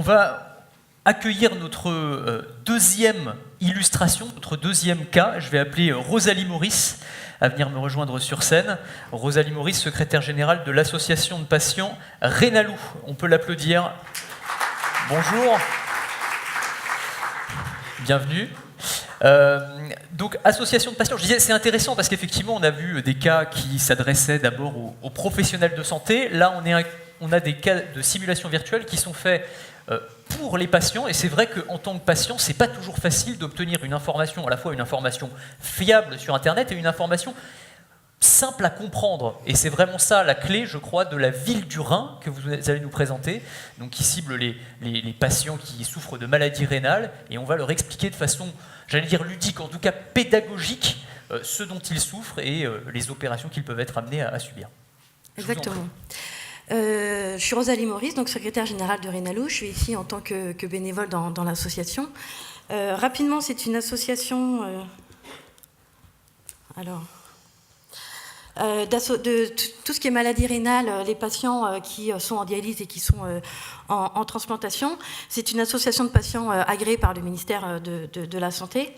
on va accueillir notre deuxième illustration, notre deuxième cas. Je vais appeler Rosalie Maurice à venir me rejoindre sur scène. Rosalie Maurice, secrétaire générale de l'association de patients Rénalou. On peut l'applaudir. Bonjour. Bienvenue. Donc, association de patients, je disais, c'est intéressant parce qu'effectivement, on a vu des cas qui s'adressaient d'abord aux professionnels de santé. Là, on a des cas de simulation virtuelle qui sont faits pour les patients, et c'est vrai qu'en tant que patient, c'est pas toujours facile d'obtenir une information, à la fois une information fiable sur Internet et une information simple à comprendre. Et c'est vraiment ça la clé, je crois, de la ville du Rhin que vous allez nous présenter, donc qui cible les patients qui souffrent de maladies rénales, et on va leur expliquer de façon, j'allais dire ludique, en tout cas pédagogique, ce dont ils souffrent et les opérations qu'ils peuvent être amenés à subir. Exactement. Je suis Rosalie Maurice, donc secrétaire générale de Rénalou. Je suis ici en tant que bénévole dans l'association. Rapidement, c'est une association de tout ce qui est maladie rénale, les patients qui sont en dialyse et qui sont en transplantation. C'est une association de patients agréée par le ministère de la Santé.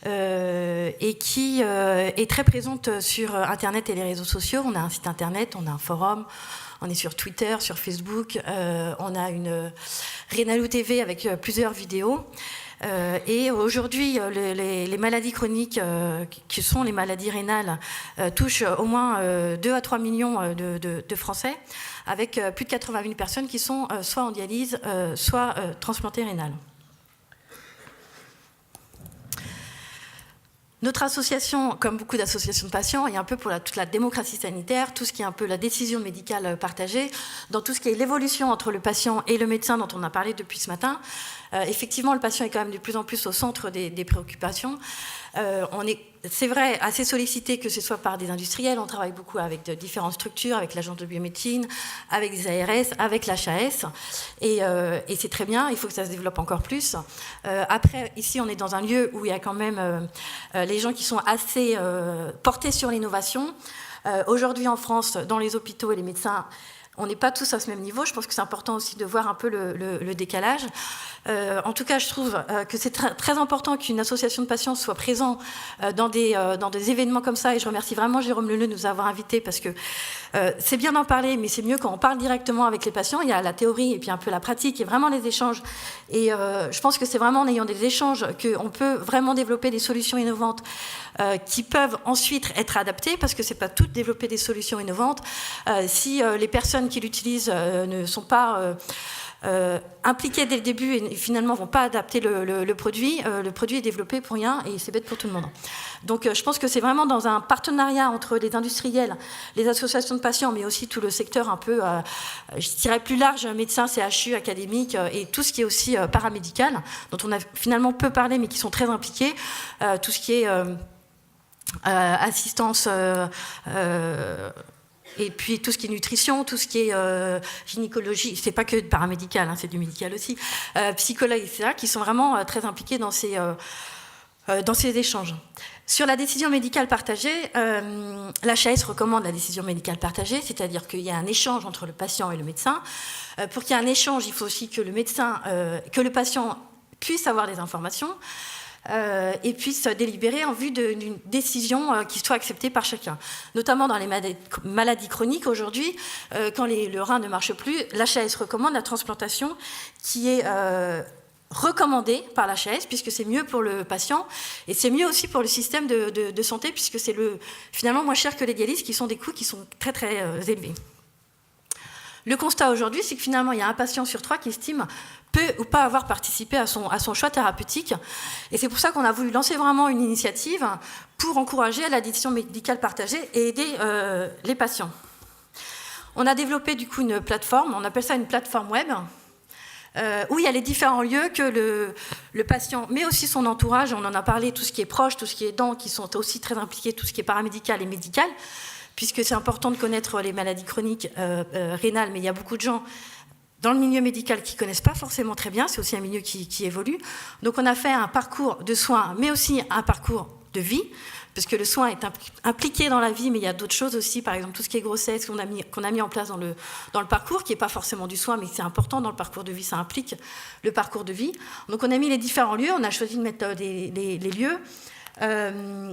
Et qui est très présente sur Internet et les réseaux sociaux. On a un site Internet, on a un forum, on est sur Twitter, sur Facebook, on a une Rénalou TV avec plusieurs vidéos. Et aujourd'hui, les maladies chroniques, qui sont les maladies rénales, touchent au moins 2 à 3 millions de Français, avec plus de 80 000 personnes qui sont soit en dialyse, soit transplantées rénales. Notre association, comme beaucoup d'associations de patients, est un peu pour toute la démocratie sanitaire, tout ce qui est un peu la décision médicale partagée, dans tout ce qui est l'évolution entre le patient et le médecin dont on a parlé depuis ce matin. Effectivement, le patient est quand même de plus en plus au centre des préoccupations. On est, c'est vrai, assez sollicité, que ce soit par des industriels. On travaille beaucoup avec différentes structures, avec l'agence de biomédecine, avec des ARS, avec l'HAS. Et c'est très bien, il faut que ça se développe encore plus. Après, ici, on est dans un lieu où il y a quand même les gens qui sont assez portés sur l'innovation. Aujourd'hui, en France, dans les hôpitaux et les médecins, on n'est pas tous à ce même niveau. Je pense que c'est important aussi de voir un peu le décalage. En tout cas, je trouve que c'est très important qu'une association de patients soit présente dans des événements comme ça. Et je remercie vraiment Jérôme Leleu de nous avoir invités, parce que c'est bien d'en parler, mais c'est mieux quand on parle directement avec les patients. Il y a la théorie et puis un peu la pratique et vraiment les échanges. Et je pense que c'est vraiment en ayant des échanges qu'on peut vraiment développer des solutions innovantes qui peuvent ensuite être adaptées, parce que c'est pas tout développer des solutions innovantes si les personnes qui l'utilisent ne sont pas impliqués dès le début et finalement ne vont pas adapter le produit. Le produit est développé pour rien et c'est bête pour tout le monde. Donc je pense que c'est vraiment dans un partenariat entre les industriels, les associations de patients, mais aussi tout le secteur un peu, je dirais plus large, médecins, CHU, académiques et tout ce qui est aussi paramédical, dont on a finalement peu parlé mais qui sont très impliqués, tout ce qui est assistance... et puis tout ce qui est nutrition, tout ce qui est gynécologie, c'est pas que paramédical, hein, c'est du médical aussi, psychologue, etc., qui sont vraiment très impliqués dans ces échanges. Sur la décision médicale partagée, l'HAS recommande la décision médicale partagée, c'est-à-dire qu'il y a un échange entre le patient et le médecin. Pour qu'il y ait un échange, il faut aussi que le patient puisse avoir des informations. Et puisse délibérer en vue d'une décision qui soit acceptée par chacun. Notamment dans les maladies chroniques aujourd'hui, quand le rein ne marche plus, l'HAS recommande la transplantation qui est recommandée par l'HAS, puisque c'est mieux pour le patient et c'est mieux aussi pour le système de santé, puisque c'est finalement moins cher que les dialyses, qui sont des coûts qui sont très très élevés. Le constat aujourd'hui, c'est que finalement, il y a un patient sur 3 qui estime peut ou pas avoir participé à son choix thérapeutique. Et c'est pour ça qu'on a voulu lancer vraiment une initiative pour encourager la décision médicale partagée et aider les patients. On a développé du coup une plateforme, on appelle ça une plateforme web, où il y a les différents lieux que le patient, mais aussi son entourage, on en a parlé, tout ce qui est proche, tout ce qui est aidant, qui sont aussi très impliqués, tout ce qui est paramédical et médical, puisque c'est important de connaître les maladies chroniques rénales, mais il y a beaucoup de gens dans le milieu médical qui ne connaissent pas forcément très bien, c'est aussi un milieu qui évolue. Donc on a fait un parcours de soins, mais aussi un parcours de vie. parce que le soin est impliqué dans la vie, mais il y a d'autres choses aussi, par exemple tout ce qui est grossesse qu'on a mis en place dans le parcours, qui n'est pas forcément du soin, mais c'est important dans le parcours de vie, ça implique le parcours de vie. Donc on a mis les différents lieux, on a choisi de mettre les lieux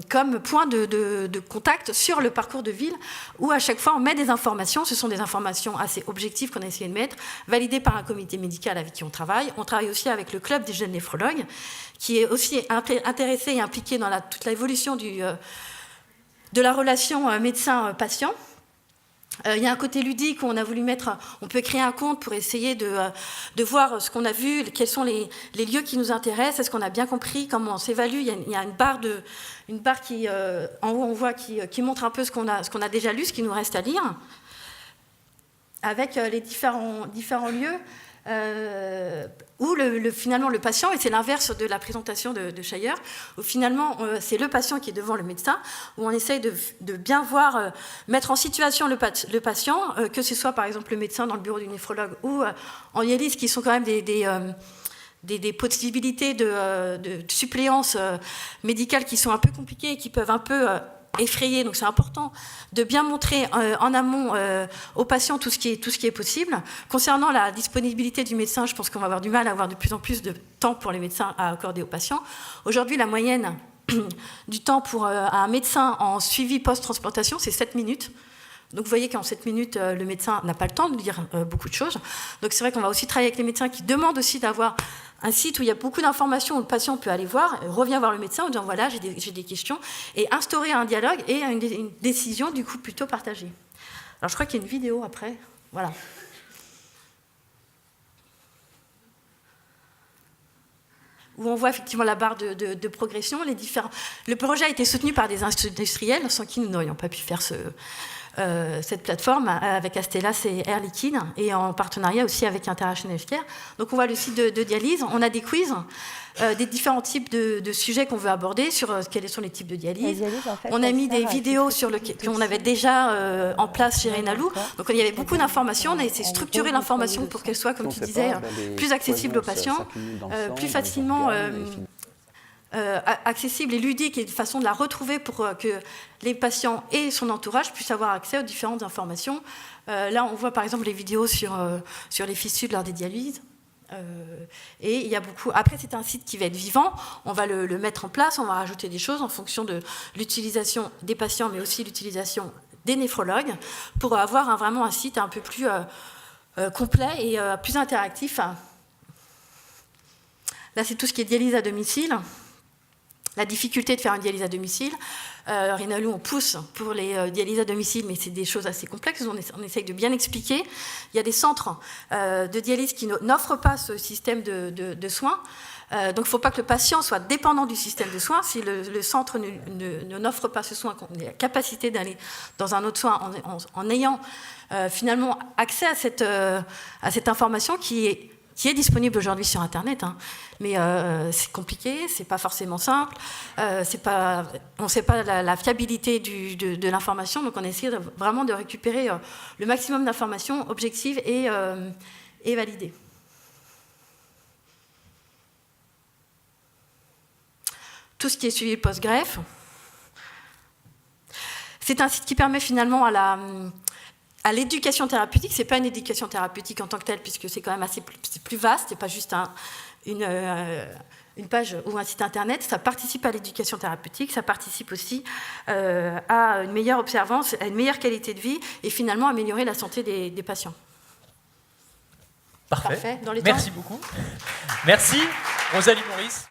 comme point de contact sur le parcours de ville, où à chaque fois on met des informations. Ce sont des informations assez objectives qu'on a essayé de mettre, validées par un comité médical avec qui on travaille. On travaille aussi avec le club des jeunes néphrologues, qui est aussi intéressé et impliqué dans toute l'évolution de la relation médecin-patient. Il y a un côté ludique où on a voulu on peut créer un compte pour essayer de voir ce qu'on a vu, quels sont les lieux qui nous intéressent, est-ce qu'on a bien compris, comment on s'évalue. Il y a une barre qui, en haut, on voit qui montre un peu ce qu'on a déjà lu, ce qui nous reste à lire, avec les différents lieux. Où finalement le patient, et c'est l'inverse de la présentation de Shire, où finalement c'est le patient qui est devant le médecin, où on essaye de bien voir, mettre en situation le patient, que ce soit par exemple le médecin dans le bureau du néphrologue ou en dialyse, qui sont quand même des possibilités de suppléance médicale qui sont un peu compliquées et qui peuvent un peu effrayé, donc c'est important de bien montrer en amont aux patients tout ce qui est possible. Concernant la disponibilité du médecin, je pense qu'on va avoir du mal à avoir de plus en plus de temps pour les médecins à accorder aux patients. Aujourd'hui, la moyenne du temps pour un médecin en suivi post-transplantation, c'est 7 minutes. Donc vous voyez qu'en 7 minutes, le médecin n'a pas le temps de dire beaucoup de choses. Donc c'est vrai qu'on va aussi travailler avec les médecins qui demandent aussi d'avoir un site où il y a beaucoup d'informations, où le patient peut aller voir, revient voir le médecin en disant voilà, j'ai des questions, et instaurer un dialogue et une décision du coup plutôt partagée. Alors je crois qu'il y a une vidéo après. Voilà. Où on voit effectivement la barre de progression. Le projet a été soutenu par des industriels, sans qui nous n'aurions pas pu faire cette plateforme, avec Astellas et Air Liquide, et en partenariat aussi avec International Healthcare. Donc on voit le site de dialyse, on a des quiz, des différents types de sujets qu'on veut aborder sur quels sont les types de dialyse. En fait, on a mis des vidéos qu'on avait déjà en place chez Renalou. Donc il y avait beaucoup d'informations, on a essayé de structurer l'information pour qu'elle soit, comme tu disais, plus accessible aux patients, plus facilement accessible et ludique, et une façon de la retrouver pour que les patients et son entourage puissent avoir accès aux différentes informations. Là, on voit par exemple les vidéos sur les fistules lors des dialyses. Et il y a beaucoup. Après, c'est un site qui va être vivant. On va le mettre en place, on va rajouter des choses en fonction de l'utilisation des patients, mais aussi l'utilisation des néphrologues, pour avoir vraiment un site un peu plus complet et plus interactif. Là, c'est tout ce qui est dialyse à domicile. La difficulté de faire une dialyse à domicile. Renalou, on pousse pour les dialyses à domicile, mais c'est des choses assez complexes. On essaye de bien expliquer. Il y a des centres de dialyse qui n'offrent pas ce système de soins. Donc, il ne faut pas que le patient soit dépendant du système de soins. Si le centre n'offre pas ce soin, qu'on ait la capacité d'aller dans un autre soin en ayant finalement accès à cette information qui est disponible aujourd'hui sur Internet, hein. Mais c'est compliqué, c'est pas forcément simple, on ne sait pas la fiabilité de l'information, donc on essaie vraiment de récupérer le maximum d'informations objectives et validées. Tout ce qui est suivi post-greffe, c'est un site qui permet finalement à l'éducation thérapeutique. C'est pas une éducation thérapeutique en tant que telle, puisque c'est quand même c'est plus vaste, c'est pas juste une page ou un site internet. Ça participe à l'éducation thérapeutique, ça participe aussi à une meilleure observance, à une meilleure qualité de vie, et finalement améliorer la santé des patients. Parfait. Merci beaucoup. Merci Rosalie Maurice.